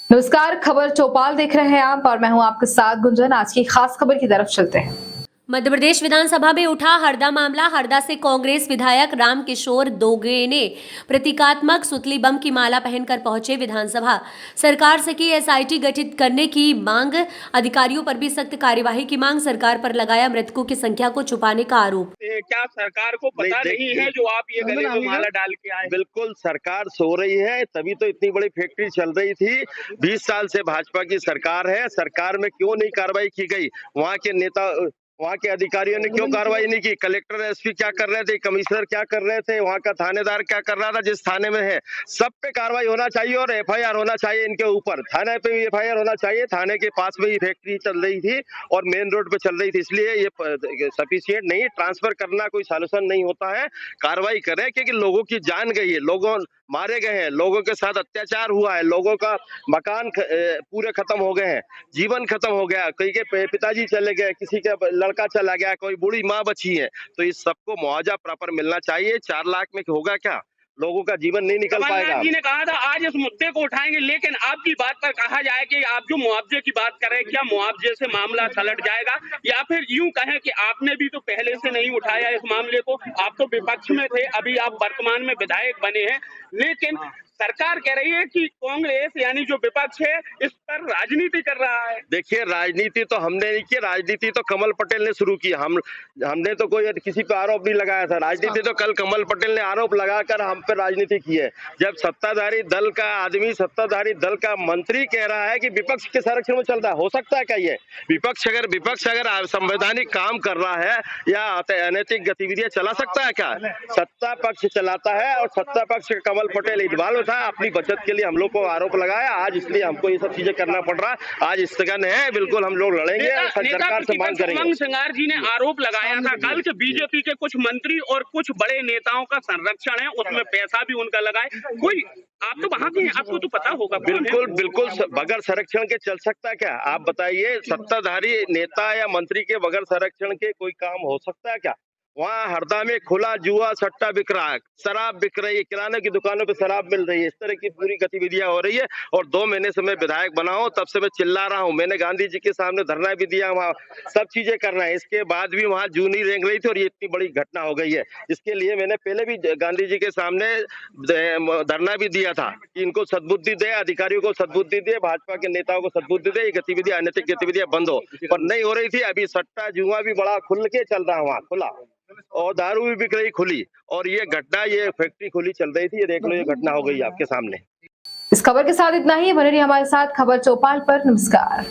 नमस्कार, खबर चौपाल देख रहे हैं आप और मैं हूं आपके साथ गुंजन। आज की खास खबर की तरफ चलते हैं। मध्य प्रदेश विधानसभा में उठा हरदा मामला। हरदा से कांग्रेस विधायक रामकिशोर दोगे ने प्रतीकात्मक सुतली बम की माला पहनकर पहुंचे विधानसभा। सरकार से की एसआईटी गठित करने की मांग, अधिकारियों पर भी सख्त कार्यवाही की मांग, सरकार पर लगाया मृतकों की संख्या को छुपाने का आरोप। क्या सरकार को पता नहीं है जो आप ये गले में माला डाल के आए? बिल्कुल सरकार सो रही है, तभी तो इतनी बड़ी फैक्ट्री चल रही थी। 20 साल से भाजपा की सरकार है, सरकार में क्यों नहीं कार्रवाई की गई? वहाँ के नेता, वहाँ के अधिकारियों ने क्यों कार्रवाई नहीं की? कलेक्टर एसपी क्या कर रहे थे? कमिश्नर क्या कर रहे थे? वहाँ का थानेदार क्या कर रहा था? जिस थाने में है सब पे कार्रवाई होना चाहिए और एफआईआर होना चाहिए इनके ऊपर। थाने पे भी एफआईआर होना चाहिए। थाने के पास में ही फैक्ट्री चल रही थी और मेन रोड पे चल रही थी, इसलिए ये सफिशिएंट नहीं। ट्रांसफर करना कोई सॉल्यूशन नहीं होता है। कार्रवाई करें क्योंकि लोगों की जान गई है, लोगों मारे गए हैं, लोगों के साथ अत्याचार हुआ है, लोगों का मकान पूरे खत्म हो गए हैं, जीवन खत्म हो गया, कई के पिताजी चले गए, किसी का लड़का चला गया, कोई बूढ़ी माँ बची है। तो इस सबको मुआवजा प्रॉपर मिलना चाहिए। 4 लाख में होगा क्या? लोगों का जीवन नहीं निकल पाएगा। जी ने कहा था आज इस मुद्दे को उठाएंगे, लेकिन आपकी बात पर कहा जाए कि आप जो मुआवजे की बात करें, क्या मुआवजे से मामला पलट जाएगा, या फिर यूं कहें कि आपने भी तो पहले से नहीं उठाया इस मामले को? आप तो विपक्ष में थे, अभी आप वर्तमान में विधायक बने हैं, लेकिन सरकार कह रही है कि कांग्रेस यानी जो विपक्ष है इस पर राजनीति कर रहा है। देखिए, राजनीति तो हमने नहीं की, राजनीति तो कमल पटेल ने शुरू की। हमने तो कोई किसी पे आरोप नहीं लगाया था। राजनीति तो कल कमल पटेल ने आरोप लगाकर हम पे राजनीति की है। जब सत्ताधारी दल का आदमी, सत्ताधारी दल का मंत्री कह रहा है कि विपक्ष के संरक्षण में चल रहा है, हो सकता है क्या ये? विपक्ष अगर संवैधानिक काम कर रहा है या अनैतिक गतिविधियां चला सकता है क्या? सत्ता पक्ष चलाता है और सत्ता पक्ष कमल पटेल इन्वॉल्व था। अपनी बचत के लिए हम लोग को आरोप लगाया आज, इसलिए हमको ये सब चीजें करना पड़ रहा है। आज स्थगन है, बिल्कुल हम लोग लड़ेंगे और सरकार से मांग करेंगे। उमंग सिंगार जी ने आरोप लगाया था कल कि बीजेपी के कुछ मंत्री और कुछ बड़े नेताओं का संरक्षण है, उसमें पैसा भी उनका लगा है। कोई, आप तो वहां के हैं, आपको तो पता होगा। बिल्कुल बगैर संरक्षण के चल सकता है क्या? आप बताइए, सत्ताधारी नेता या मंत्री के बगैर संरक्षण के कोई काम हो सकता है क्या? वहाँ हरदा में खुला जुआ सट्टा बिक रहा है, शराब बिक रही है, किराने की दुकानों पे शराब मिल रही है, इस तरह की पूरी गतिविधियां हो रही है। और 2 महीने से मैं विधायक बना हूं, तब से मैं चिल्ला रहा हूं। मैंने गांधी जी के सामने धरना भी दिया, वहाँ सब चीजें करना है। इसके बाद भी वहाँ जू नहीं रेंग रही थी और ये इतनी बड़ी घटना हो गई है। इसके लिए मैंने पहले भी गांधी जी के सामने धरना भी दिया था कि इनको सद्बुद्धि दे, अधिकारियों को सद्बुद्धि दे, भाजपा के नेताओं को सद्बुद्धि दे, ये गतिविधियां, अनैतिक गतिविधियां बंद हो। पर नहीं हो रही थी। अभी सट्टा जुआ भी बड़ा खुल के चल रहा है वहाँ, खुला, और दारू भी बिक रही खुली। और ये घटना, ये फैक्ट्री खुली चल रही थी, ये देख लो, ये घटना हो गई आपके सामने। इस खबर के साथ इतना ही। बने रहिए हमारे साथ खबर चौपाल पर। नमस्कार।